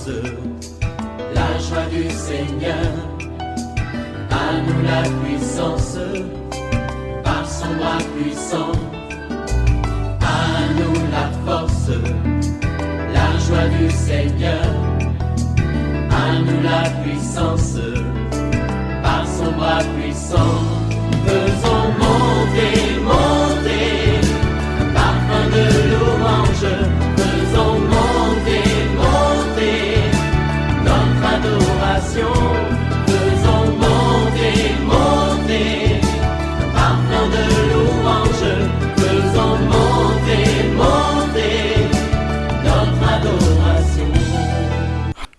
force, la joie du Seigneur. À nous la puissance, par son bras puissant. À nous la force, la joie du Seigneur. À nous la puissance, par son bras puissant. Faisons monter, monter, parfum de louange. Faisons monter, monter, notre adoration. Faisons monter, monter, parfum de louange. Faisons monter, monter, notre adoration.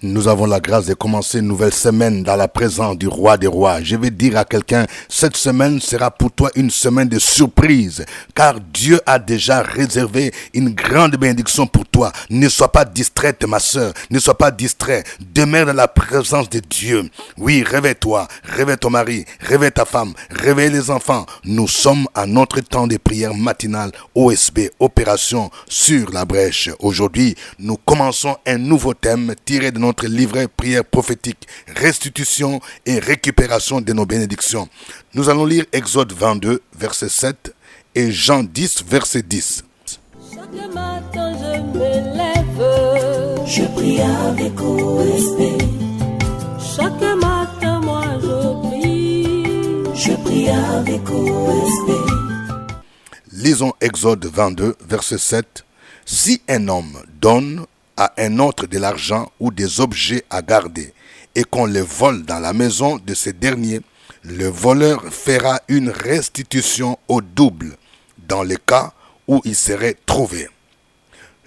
Nous avons la grâce de commencer une nouvelle semaine dans la présence du roi des rois. Je vais dire à quelqu'un, cette semaine sera pour toi une semaine de surprise, car Dieu a déjà réservé une grande bénédiction pour toi. Ne sois pas distraite, ma soeur, ne sois pas distrait. Demeure dans la présence de Dieu. Oui, réveille-toi, réveille ton mari, réveille ta femme, réveille les enfants. Nous sommes à notre temps de prière matinale OSB, Opération sur la brèche. Aujourd'hui, nous commençons un nouveau thème tiré de notre livret prière prophétique, restitution et récupération de nos bénédictions. Nous allons lire Exode 22, verset 7 et Jean 10, verset 10. Chaque matin je me lève, je prie avec OSB. chaque matin moi Je prie avec OSB. Lisons Exode 22, verset 7. Si un homme donne à un autre de l'argent ou des objets à garder et qu'on les vole dans la maison de ce dernier, le voleur fera une restitution au double dans le cas où il serait trouvé.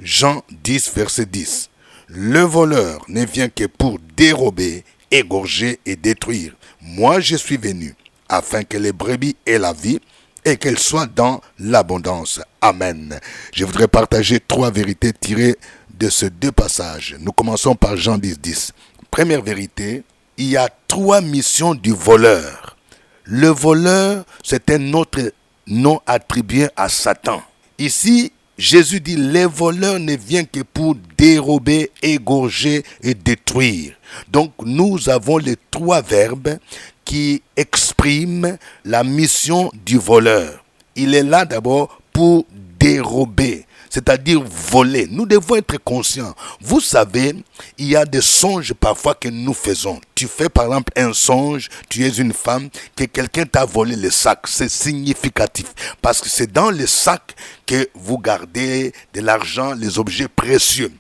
Jean 10, verset 10. Le voleur ne vient que pour dérober, égorger et détruire. Moi je suis venu afin que les brebis aient la vie et qu'elles soient dans l'abondance. Amen. Je voudrais partager 3 vérités tirées de ces 2 passages. Nous commençons par Jean 10, 10. Première vérité, il y a 3 missions du voleur. Le voleur, c'est un autre nom attribué à Satan. Ici, Jésus dit, les voleurs ne viennent que pour dérober, égorger et détruire. Donc, nous avons les 3 verbes qui expriment la mission du voleur. Il est là d'abord pour dérober, c'est-à-dire voler. Nous devons être conscients. Vous savez, il y a des songes parfois que nous faisons. Tu fais par exemple un songe, tu es une femme, que quelqu'un t'a volé le sac. C'est significatif parce que c'est dans le sac que vous gardez de l'argent, les objets précieux.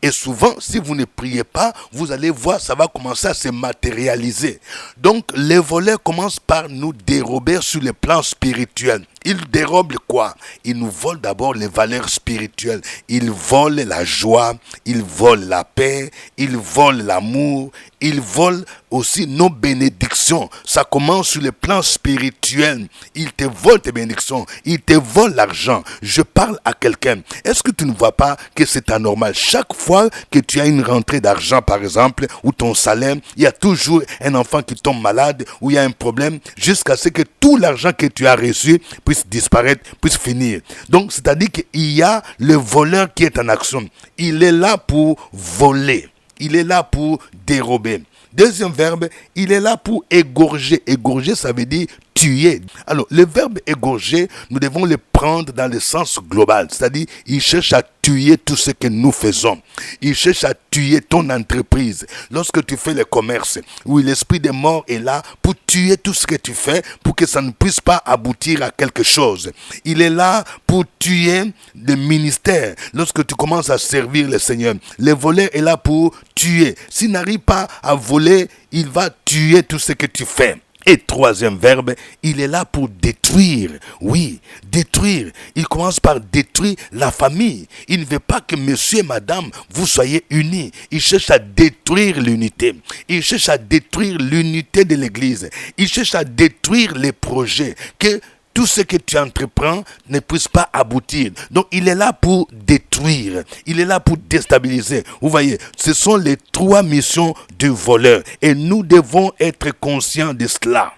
Et souvent, si vous ne priez pas, vous allez voir, ça va commencer à se matérialiser. Donc, les voleurs commencent par nous dérober sur le plan spirituel. Ils dérobent quoi? Ils nous volent d'abord les valeurs spirituelles. Ils volent la joie, ils volent la paix, ils volent l'amour, ils volent aussi nos bénédictions. Ça commence sur le plan spirituel. Ils te volent tes bénédictions, ils te volent l'argent. Je parle à quelqu'un. Est-ce que tu ne vois pas que c'est anormal? Chaque fois que tu as une rentrée d'argent, par exemple, ou ton salaire, il y a toujours un enfant qui tombe malade, ou il y a un problème, jusqu'à ce que tout l'argent que tu as reçu puisse disparaître, puisse finir. Donc, c'est-à-dire qu'il y a le voleur qui est en action. Il est là pour voler. Il est là pour dérober. Deuxième verbe, il est là pour égorger. Égorger, ça veut dire tuer. Alors, le verbe égorger, nous devons le prendre dans le sens global. C'est-à-dire, il cherche à tuer tout ce que nous faisons. Il cherche à tuer ton entreprise. Lorsque tu fais le commerce, où l'esprit des morts est là pour tuer tout ce que tu fais, pour que ça ne puisse pas aboutir à quelque chose. Il est là pour tuer le ministère. Lorsque tu commences à servir le Seigneur, le voleur est là pour tuer. S'il n'arrive pas à voler, il va tuer tout ce que tu fais. Et troisième verbe, il est là pour détruire. Oui, détruire. Il commence par détruire la famille. Il ne veut pas que monsieur et madame, vous soyez unis. Il cherche à détruire l'unité. Il cherche à détruire l'unité de l'église. Il cherche à détruire les projets. Que tout ce que tu entreprends ne puisse pas aboutir. Donc, il est là pour détruire. Il est là pour déstabiliser. Vous voyez, ce sont les 3 missions du voleur. Et nous devons être conscients de cela.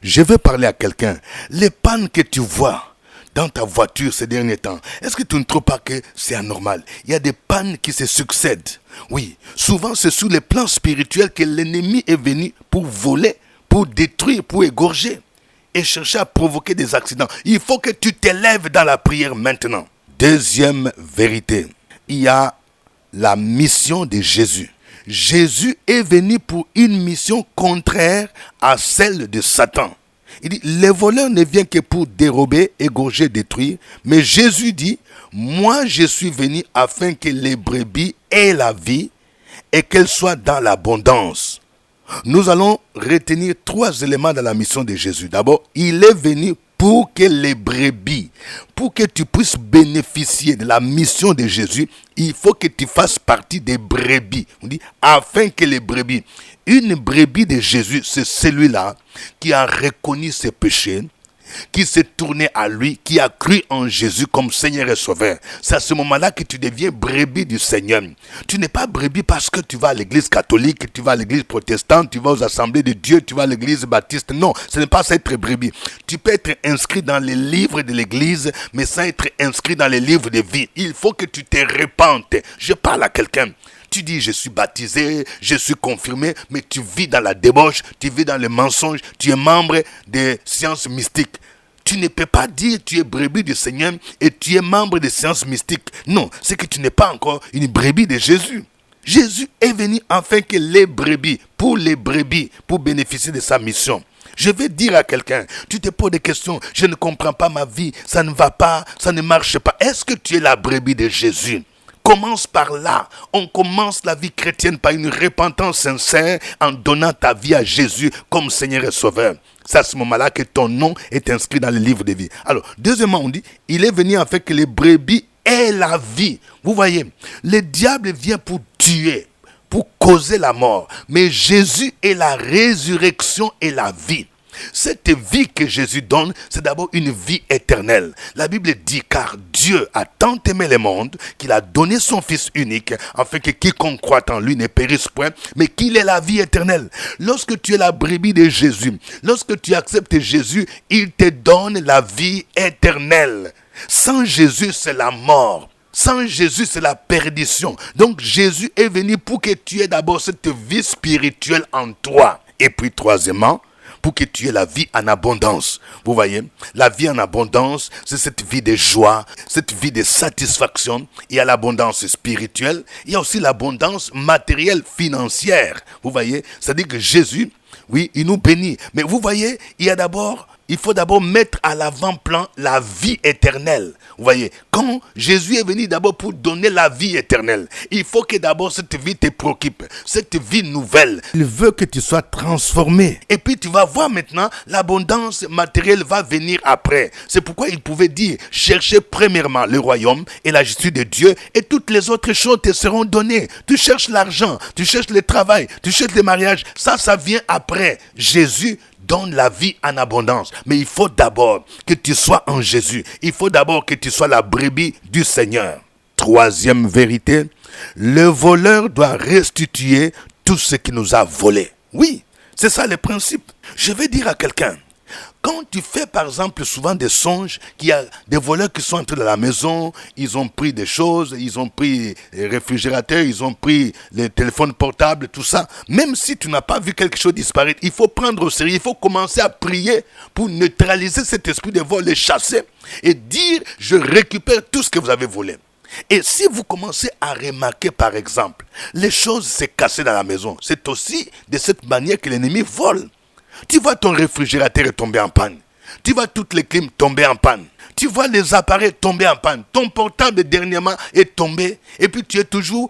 Je veux parler à quelqu'un. Les pannes que tu vois dans ta voiture ces derniers temps, est-ce que tu ne trouves pas que c'est anormal? Il y a des pannes qui se succèdent. Oui, souvent c'est sur les plans spirituels que l'ennemi est venu pour voler, pour détruire, pour égorger et chercher à provoquer des accidents. Il faut que tu t'élèves dans la prière maintenant. Deuxième vérité, il y a la mission de Jésus. Jésus est venu pour une mission contraire à celle de Satan. Il dit, les voleurs ne viennent que pour dérober, égorger, détruire. Mais Jésus dit, moi je suis venu afin que les brebis aient la vie et qu'elles soient dans l'abondance. Nous allons retenir 3 éléments dans la mission de Jésus. D'abord, il est venu pour que les brebis, pour que tu puisses bénéficier de la mission de Jésus, il faut que tu fasses partie des brebis. On dit, afin que les brebis. Une brebis de Jésus, c'est celui-là qui a reconnu ses péchés, qui s'est tourné à lui, qui a cru en Jésus comme Seigneur et Sauveur. C'est à ce moment-là que tu deviens brebis du Seigneur. Tu n'es pas brebis parce que tu vas à l'église catholique, tu vas à l'église protestante, tu vas aux assemblées de Dieu, tu vas à l'église baptiste. Non, ce n'est pas ça être brebis. Tu peux être inscrit dans les livres de l'église, mais sans être inscrit dans les livres de vie. Il faut que tu te repentes. Je parle à quelqu'un. Tu dis, je suis baptisé, je suis confirmé, mais tu vis dans la débauche, tu vis dans le mensonge, tu es membre des sciences mystiques. Tu ne peux pas dire que tu es brebis du Seigneur et tu es membre des sciences mystiques. Non, c'est que tu n'es pas encore une brebis de Jésus. Jésus est venu afin que les brebis, pour bénéficier de sa mission. Je vais dire à quelqu'un, tu te poses des questions, je ne comprends pas ma vie, ça ne va pas, ça ne marche pas. Est-ce que tu es la brebis de Jésus? Commence par là. On commence la vie chrétienne par une repentance sincère en donnant ta vie à Jésus comme Seigneur et Sauveur. C'est à ce moment-là que ton nom est inscrit dans le livre de vie. Alors, deuxièmement, on dit, il est venu afin que les brebis aient la vie. Vous voyez, le diable vient pour tuer, pour causer la mort. Mais Jésus est la résurrection et la vie. Cette vie que Jésus donne, c'est d'abord une vie éternelle. La Bible dit, car Dieu a tant aimé le monde qu'il a donné son Fils unique, afin que quiconque croit en lui ne périsse point, mais qu'il ait la vie éternelle. Lorsque tu es la brebis de Jésus, lorsque tu acceptes Jésus, il te donne la vie éternelle. Sans Jésus, c'est la mort. Sans Jésus, c'est la perdition. Donc Jésus est venu pour que tu aies d'abord cette vie spirituelle en toi. Et puis troisièmement, pour que tu aies la vie en abondance. Vous voyez, la vie en abondance, c'est cette vie de joie, cette vie de satisfaction. Il y a l'abondance spirituelle, il y a aussi l'abondance matérielle, financière. Vous voyez, c'est-à-dire que Jésus, oui, il nous bénit. Mais vous voyez, il faut d'abord mettre à l'avant-plan la vie éternelle. Vous voyez, quand Jésus est venu d'abord pour donner la vie éternelle, il faut que d'abord cette vie te préoccupe, cette vie nouvelle. Il veut que tu sois transformé. Et puis tu vas voir maintenant, l'abondance matérielle va venir après. C'est pourquoi il pouvait dire, cherchez premièrement le royaume et la justice de Dieu et toutes les autres choses te seront données. Tu cherches l'argent, tu cherches le travail, tu cherches le mariage, ça vient après. Jésus donne la vie en abondance. Mais il faut d'abord que tu sois en Jésus. Il faut d'abord que tu sois la brebis du Seigneur. Troisième vérité, le voleur doit restituer tout ce qu'il nous a volé. Oui, c'est ça le principe. Je vais dire à quelqu'un, quand tu fais par exemple souvent des songes, qu'il y a des voleurs qui sont entrés dans la maison, ils ont pris des choses, ils ont pris les réfrigérateurs, ils ont pris les téléphones portables, tout ça. Même si tu n'as pas vu quelque chose disparaître, il faut prendre au sérieux, il faut commencer à prier pour neutraliser cet esprit de vol, le chasser et dire, je récupère tout ce que vous avez volé. Et si vous commencez à remarquer par exemple, les choses s'est cassées dans la maison, c'est aussi de cette manière que l'ennemi vole. Tu vois ton réfrigérateur est tombé en panne. Tu vois toutes les clims tomber en panne. Tu vois les appareils tomber en panne. Ton portable dernièrement est tombé. Et puis tu es toujours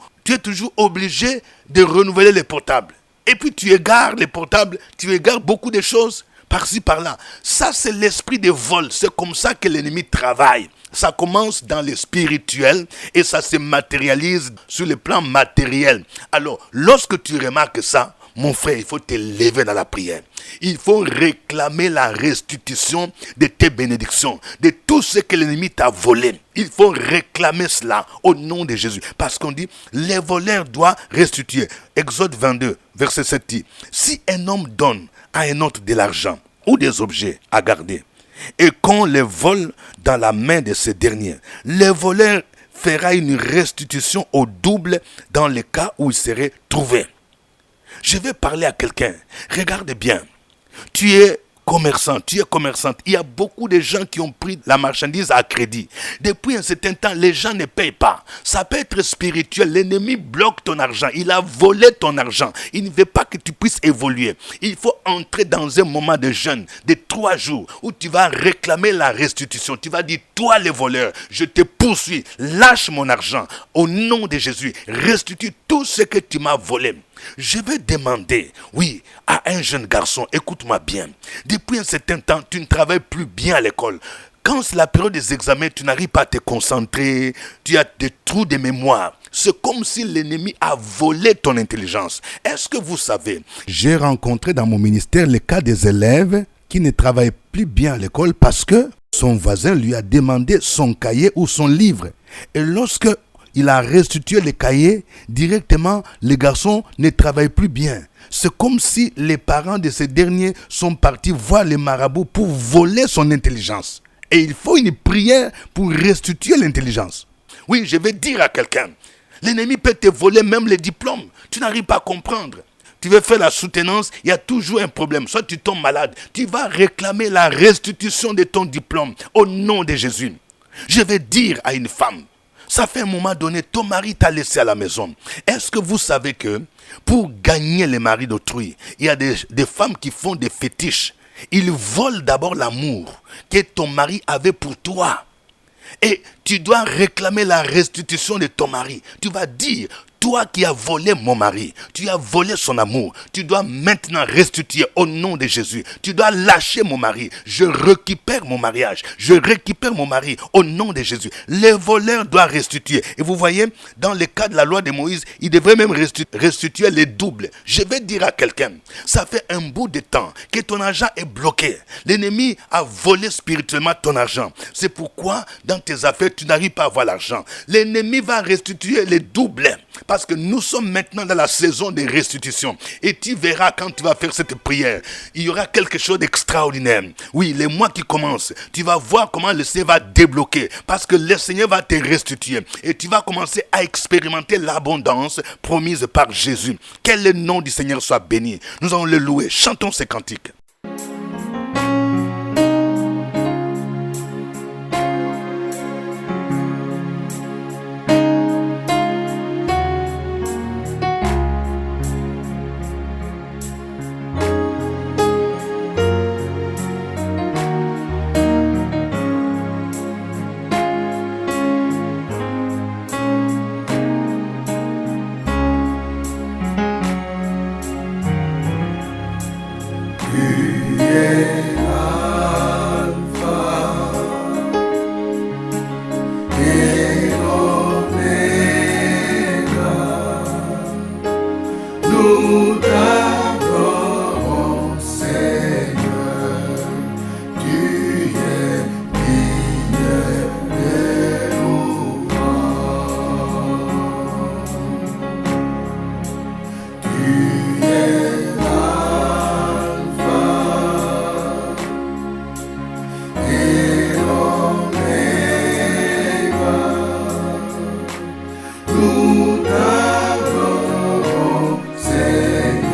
obligé de renouveler les portables. Et puis tu égares les portables, tu égares beaucoup de choses par-ci par-là. Ça c'est l'esprit de vol. C'est comme ça que l'ennemi travaille. Ça commence dans le spirituel et ça se matérialise sur le plan matériel. Alors, lorsque tu remarques ça, mon frère, il faut te lever dans la prière. Il faut réclamer la restitution de tes bénédictions, de tout ce que l'ennemi t'a volé. Il faut réclamer cela au nom de Jésus. Parce qu'on dit, les voleurs doivent restituer. Exode 22, verset 7 dit, si un homme donne à un autre de l'argent ou des objets à garder, et qu'on les vole dans la main de ces derniers. Le voleur fera une restitution au double dans le cas où il serait trouvé. Je vais parler à quelqu'un. Regarde bien. Tu es commerçant, tu es commerçante. Il y a beaucoup de gens qui ont pris la marchandise à crédit. Depuis un certain temps, les gens ne payent pas. Ça peut être spirituel. L'ennemi bloque ton argent. Il a volé ton argent. Il ne veut pas que tu puisses évoluer. Il faut entrer dans un moment de jeûne de 3 jours où tu vas réclamer la restitution. Tu vas dire, toi le voleur, je te poursuis. Lâche mon argent. Au nom de Jésus, restitue tout ce que tu m'as volé. Je vais demander, oui, à un jeune garçon, écoute-moi bien. Depuis un certain temps, tu ne travailles plus bien à l'école. Quand c'est la période des examens, tu n'arrives pas à te concentrer, tu as des trous de mémoire. C'est comme si l'ennemi a volé ton intelligence. Est-ce que vous savez, j'ai rencontré dans mon ministère le cas des élèves qui ne travaillent plus bien à l'école parce que son voisin lui a demandé son cahier ou son livre. Et lorsque il a restitué les cahiers, directement, les garçons ne travaillent plus bien. C'est comme si les parents de ces derniers sont partis voir les marabouts pour voler son intelligence. Et il faut une prière pour restituer l'intelligence. Oui, je vais dire à quelqu'un, l'ennemi peut te voler même les diplômes. Tu n'arrives pas à comprendre. Tu veux faire la soutenance, il y a toujours un problème. Soit tu tombes malade, tu vas réclamer la restitution de ton diplôme au nom de Jésus. Je vais dire à une femme, ça fait un moment donné, ton mari t'a laissé à la maison. Est-ce que vous savez que pour gagner les maris d'autrui, il y a des femmes qui font des fétiches. Ils volent d'abord l'amour que ton mari avait pour toi. Et tu dois réclamer la restitution de ton mari. Tu vas dire, toi qui as volé mon mari, tu as volé son amour, tu dois maintenant restituer au nom de Jésus. Tu dois lâcher mon mari. Je récupère mon mariage. Je récupère mon mari au nom de Jésus. Les voleurs doivent restituer. Et vous voyez, dans le cas de la loi de Moïse, il devrait même restituer les doubles. Je vais dire à quelqu'un, ça fait un bout de temps que ton argent est bloqué. L'ennemi a volé spirituellement ton argent. C'est pourquoi dans tes affaires, tu n'arrives pas à avoir l'argent. L'ennemi va restituer les doubles. Parce que nous sommes maintenant dans la saison de restitution. Et tu verras quand tu vas faire cette prière, il y aura quelque chose d'extraordinaire. Oui, les mois qui commencent, tu vas voir comment le Seigneur va débloquer. Parce que le Seigneur va te restituer. Et tu vas commencer à expérimenter l'abondance promise par Jésus. Que le nom du Seigneur soit béni. Nous allons le louer. Chantons ces cantiques. Nous t'adorons, Seigneur.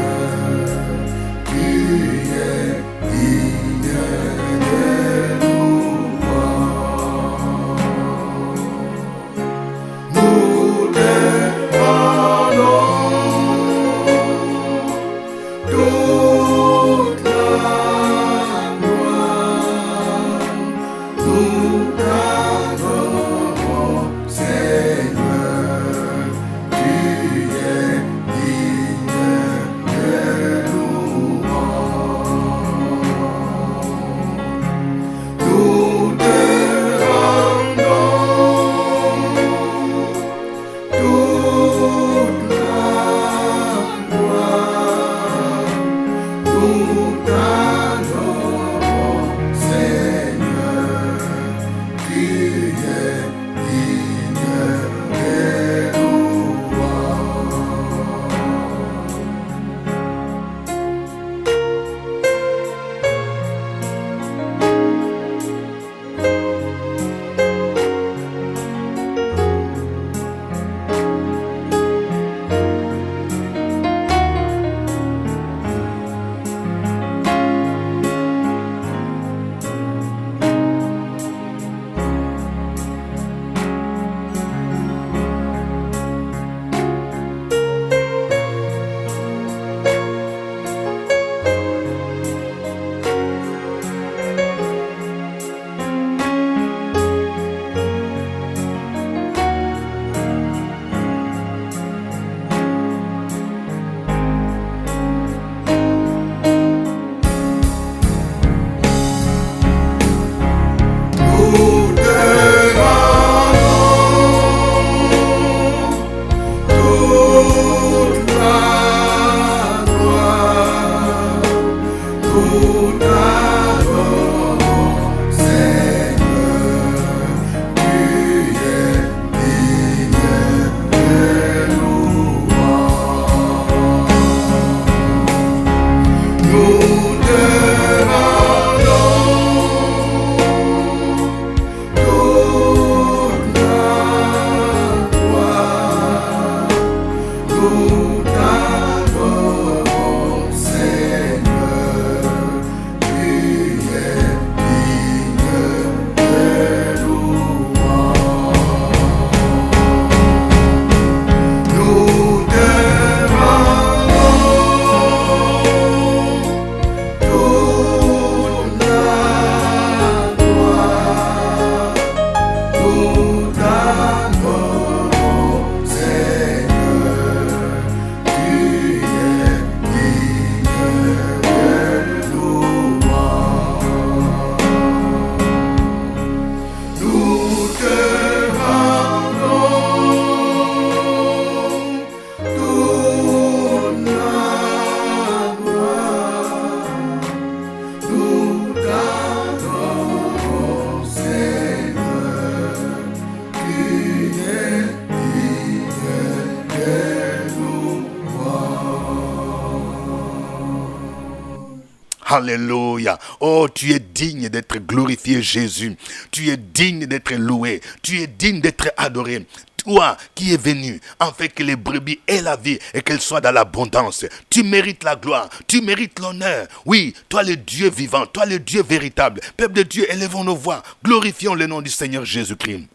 Alléluia. Oh, tu es digne d'être glorifié, Jésus. Tu es digne d'être loué. Tu es digne d'être adoré. Toi qui es venu afin que les brebis aient la vie et qu'elles soient dans l'abondance. Tu mérites la gloire, tu mérites l'honneur. Oui, toi le Dieu vivant, toi le Dieu véritable. Peuple de Dieu, élevons nos voix, glorifions le nom du Seigneur Jésus-Christ.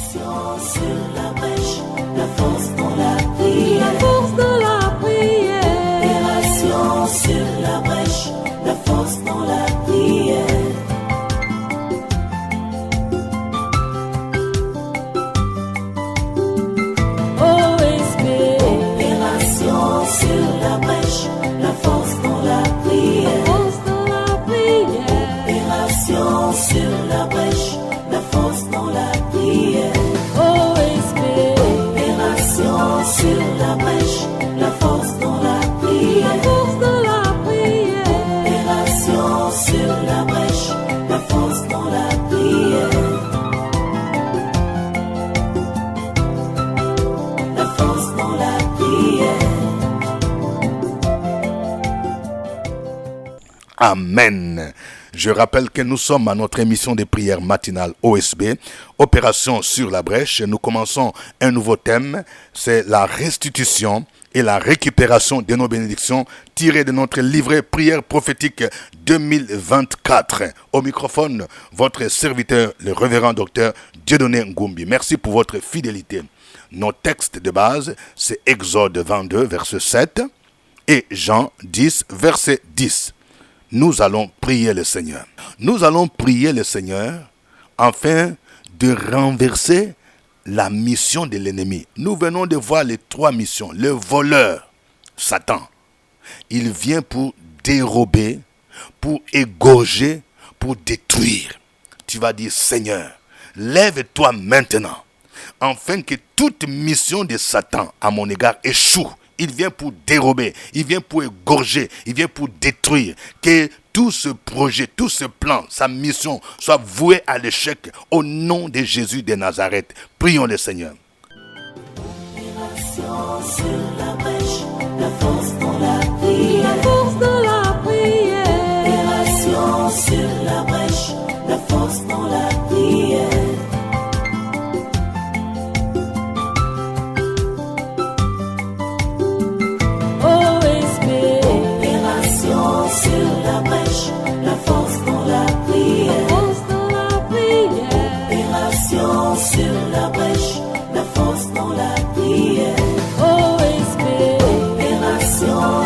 Sur la brèche, la force dans la prière. La force de la prière. Opération sur la brèche, la force dans la prière. Opération sur la brèche, la force dans la prière. Force de la prière. Opération sur la brèche, la force dans la prière. Opération sur la brèche, la force dans la prière. Force de la prière. Opération sur la brèche, la force dans la prière. La force dans la prière. Amen. Je rappelle que nous sommes à notre émission de prière matinale OSB, Opération sur la brèche. Nous commençons un nouveau thème, c'est la restitution et la récupération de nos bénédictions tirées de notre livret Prière prophétique 2024. Au microphone, votre serviteur, le révérend docteur Dieudonné Ngumbi. Merci pour votre fidélité. Nos textes de base, c'est Exode 22, verset 7 et Jean 10, verset 10. Nous allons prier le Seigneur. Nous allons prier le Seigneur afin de renverser la mission de l'ennemi. Nous venons de voir les 3 missions. Le voleur, Satan, il vient pour dérober, pour égorger, pour détruire. Tu vas dire, Seigneur, lève-toi maintenant, afin que toute mission de Satan à mon égard échoue. Il vient pour dérober, il vient pour égorger, il vient pour détruire. Que tout ce projet, tout ce plan, sa mission soit voué à l'échec au nom de Jésus de Nazareth. Prions le Seigneur. Opération sur la brèche, la force dans la prière. La force de la prière. Opération sur la brèche, la force dans la prière. Opération sur la brèche, la force dans la prière. Force de la prière. Opération sur la brèche, la force dans la prière. Opération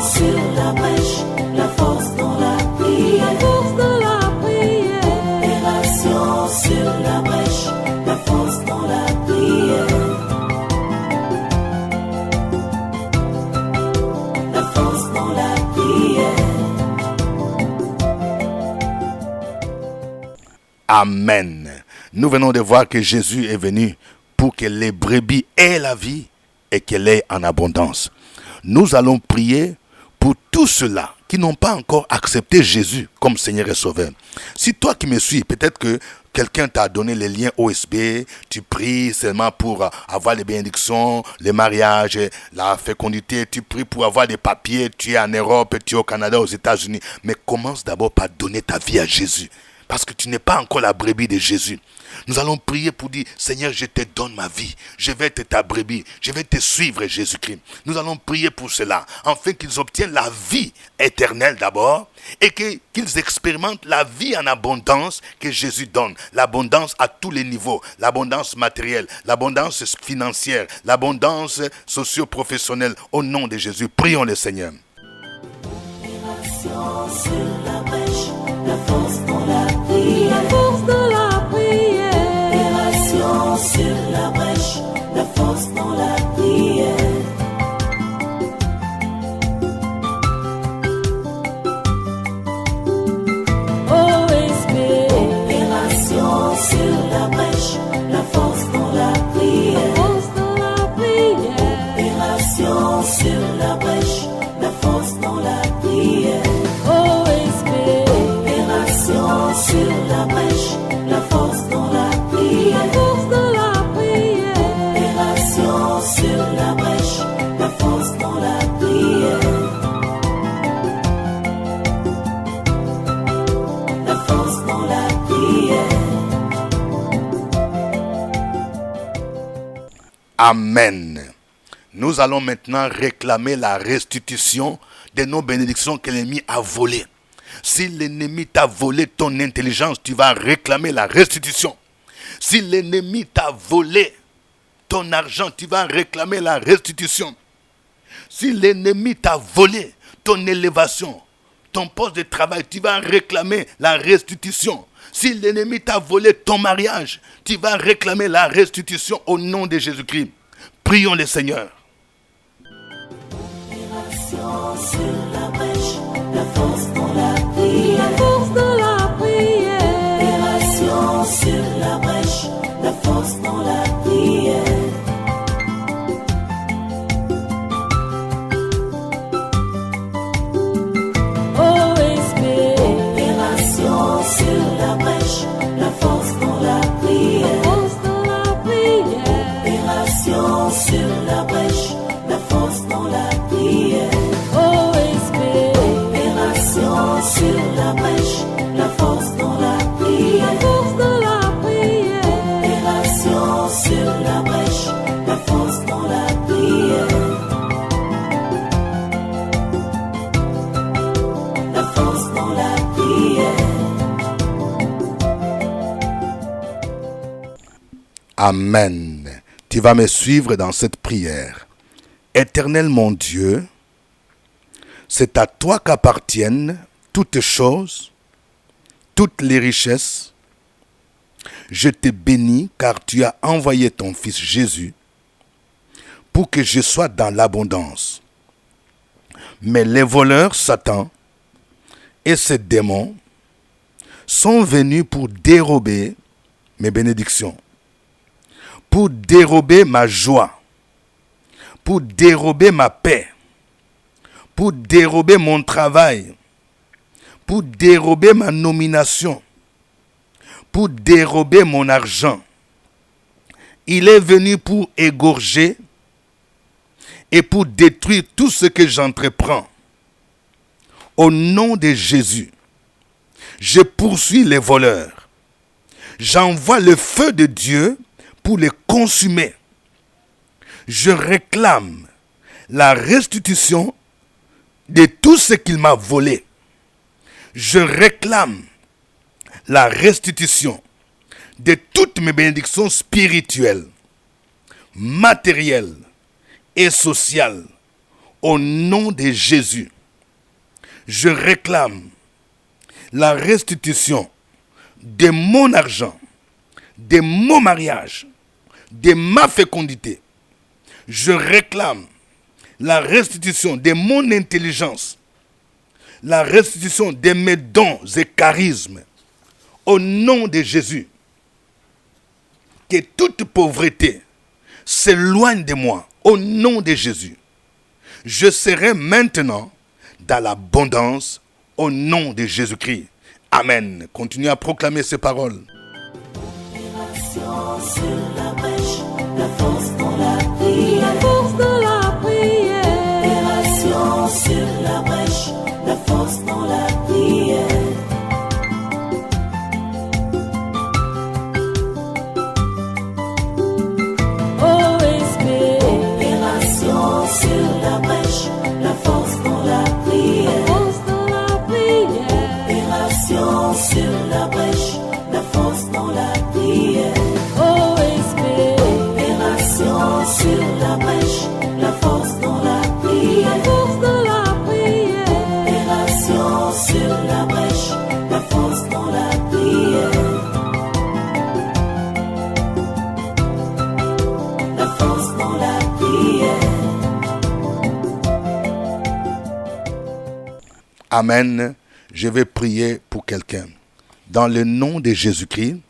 sur la brèche, la force dans la prière. Force de la prière. Opération sur la brèche, la force dans la prière. La force dans la prière. Amen. Nous venons de voir que Jésus est venu pour que les brebis aient la vie et qu'elle ait en abondance. Nous allons prier pour tous ceux-là qui n'ont pas encore accepté Jésus comme Seigneur et Sauveur. Si toi qui me suis, peut-être que quelqu'un t'a donné les liens OSB, tu pries seulement pour avoir les bénédictions, les mariages, la fécondité, tu pries pour avoir des papiers, tu es en Europe, tu es au Canada, aux États-Unis. Mais commence d'abord par donner ta vie à Jésus. Parce que tu n'es pas encore la brebis de Jésus. Nous allons prier pour dire, Seigneur, je te donne ma vie. Je vais être ta brebis. Je vais te suivre, Jésus-Christ. Nous allons prier pour cela, afin qu'ils obtiennent la vie éternelle d'abord, et qu'ils expérimentent la vie en abondance que Jésus donne. L'abondance à tous les niveaux. L'abondance matérielle, l'abondance financière, l'abondance socio-professionnelle. Au nom de Jésus, prions le Seigneur. Opération sur la brèche, la force dans la prière. La force de la prière. Opération sur la brèche, la force dans la prière. Opération sur la brèche, la force dans la prière. Force de la prière. Opération sur la brèche, la force dans la prière. Opération sur la brèche, la force dans la prière. Force de la prière. Opération sur la brèche, la force dans la prière. Amen. Nous allons maintenant réclamer la restitution de nos bénédictions que l'ennemi a volées. Si l'ennemi t'a volé ton intelligence, tu vas réclamer la restitution. Si l'ennemi t'a volé ton argent, tu vas réclamer la restitution. Si l'ennemi t'a volé ton élévation, ton poste de travail, tu vas réclamer la restitution. Si l'ennemi t'a volé ton mariage, tu vas réclamer la restitution au nom de Jésus-Christ. Prions le Seigneur. Opération sur la brèche, la force dans la prière. La force dans la prière. Opération sur la brèche, la force dans la prière. OSB. Opération sur la brèche, la force dans la prière. Force dans la prière. Opération sur la brèche, la force dans la prière. OSB. Opération sur la brèche, la force dans la prière. La force dans la prière. Opération sur la brèche, la force dans la prière. La force dans la prière. Amen. Tu vas me suivre dans cette prière. Éternel mon Dieu, c'est à toi qu'appartiennent toutes choses, toutes les richesses. Je te bénis car tu as envoyé ton Fils Jésus pour que je sois dans l'abondance. Mais les voleurs, Satan et ses démons sont venus pour dérober mes bénédictions, pour dérober ma joie, pour dérober ma paix, pour dérober mon travail, pour dérober ma nomination, pour dérober mon argent. Il est venu pour égorger et pour détruire tout ce que j'entreprends. Au nom de Jésus, je poursuis les voleurs. J'envoie le feu de Dieu pour les consumer. Je réclame la restitution de tout ce qu'il m'a volé. Je réclame la restitution de toutes mes bénédictions spirituelles, matérielles et sociales au nom de Jésus. Je réclame la restitution de mon argent, de mon mariage, de ma fécondité. Je réclame la restitution de mon intelligence, la restitution de mes dons et charismes, au nom de Jésus. Que toute pauvreté s'éloigne de moi, au nom de Jésus. Je serai maintenant dans l'abondance, au nom de Jésus-Christ. Amen. Continuez à proclamer ces paroles. Opération sur la brèche, la force dans la prière. La force dans la prière. Opération sur la brèche, la force dans la prière. OSB. Opération sur la brèche, la force dans la prière. Force dans la prière. Opération sur la brèche, la force dans la prière. OSB. Opération sur la brèche, la force dans la prière. La force dans la prière. Opération sur la brèche, la force dans la prière. La force dans la prière. Amen. Je vais prier pour quelqu'un. Dans le nom de Jésus-Christ,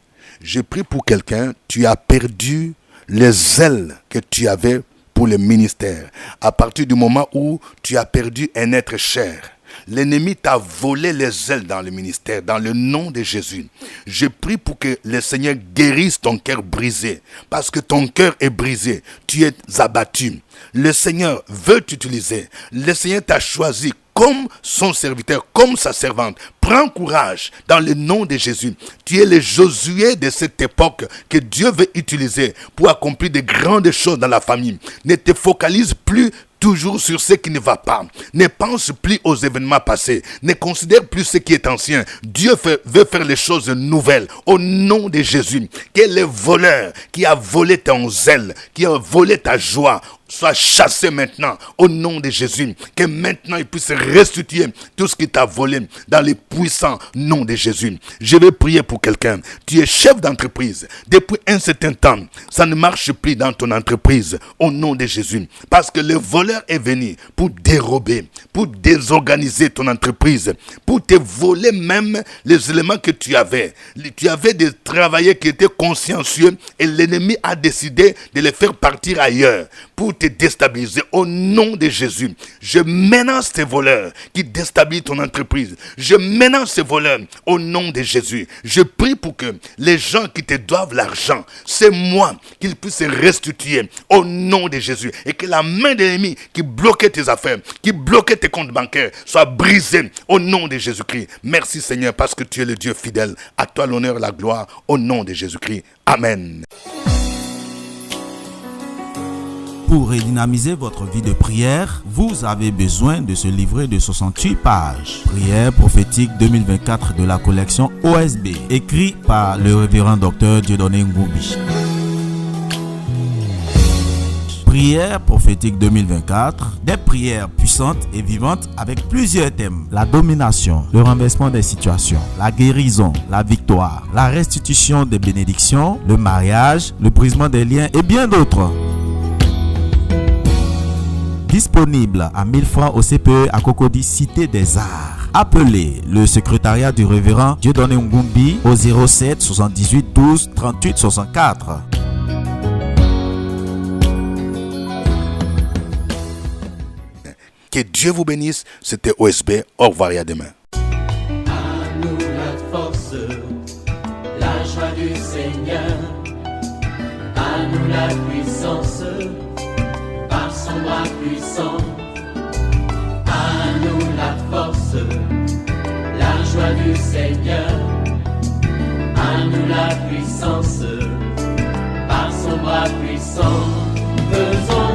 je prie pour quelqu'un. Tu as perdu les ailes que tu avais pour le ministère. À partir du moment où tu as perdu un être cher, l'ennemi t'a volé les ailes dans le ministère. Dans le nom de Jésus, je prie pour que le Seigneur guérisse ton cœur brisé. Parce que ton cœur est brisé. Tu es abattu. Le Seigneur veut t'utiliser. Le Seigneur t'a choisi comme son serviteur, comme sa servante. Prends courage dans le nom de Jésus. Tu es le Josué de cette époque que Dieu veut utiliser pour accomplir de grandes choses dans la famille. Ne te focalise plus toujours sur ce qui ne va pas. Ne pense plus aux événements passés. Ne considère plus ce qui est ancien. Dieu veut faire les choses nouvelles. Au nom de Jésus, que le voleur qui a volé ton zèle, qui a volé ta joie, soit chassé maintenant au nom de Jésus. Que maintenant il puisse restituer tout ce qu'il t'a volé dans le puissant nom de Jésus. Je vais prier pour quelqu'un. Tu es chef d'entreprise. Depuis un certain temps, ça ne marche plus dans ton entreprise au nom de Jésus. Parce que le voleur est venu pour dérober, pour désorganiser ton entreprise, pour te voler même les éléments que tu avais. Tu avais des travailleurs qui étaient consciencieux et l'ennemi a décidé de les faire partir ailleurs pour te déstabiliser. Au nom de Jésus, je menace ces voleurs qui déstabilisent ton entreprise. Je menace ces voleurs au nom de Jésus. Je prie pour que les gens qui te doivent l'argent, c'est moi, qu'ils puissent restituer au nom de Jésus. Et que la main de l'ennemi qui bloquait tes affaires, qui bloquait tes comptes bancaires, soit brisée au nom de Jésus-Christ. Merci Seigneur parce que tu es le Dieu fidèle. À toi l'honneur et la gloire au nom de Jésus-Christ. Amen. Pour redynamiser votre vie de prière, vous avez besoin de ce livret de 68 pages. Prière prophétique 2024 de la collection OSB, écrit par le révérend docteur Dieudonné Ngoubi. Prière prophétique 2024, des prières puissantes et vivantes avec plusieurs thèmes. La domination, le renversement des situations, la guérison, la victoire, la restitution des bénédictions, le mariage, le brisement des liens et bien d'autres. Disponible à 1000 francs au CPE à Cocody, Cité des Arts. Appelez le secrétariat du révérend Dieudonné Ngoubi au 07 78 12 38 64. Que Dieu vous bénisse. C'était OSB. Au revoir et à demain. À nous la force, la joie du Seigneur. À nous la puissance, par son bras puissant. À nous la force, la joie du Seigneur. À nous la puissance, par son bras puissant. Faisons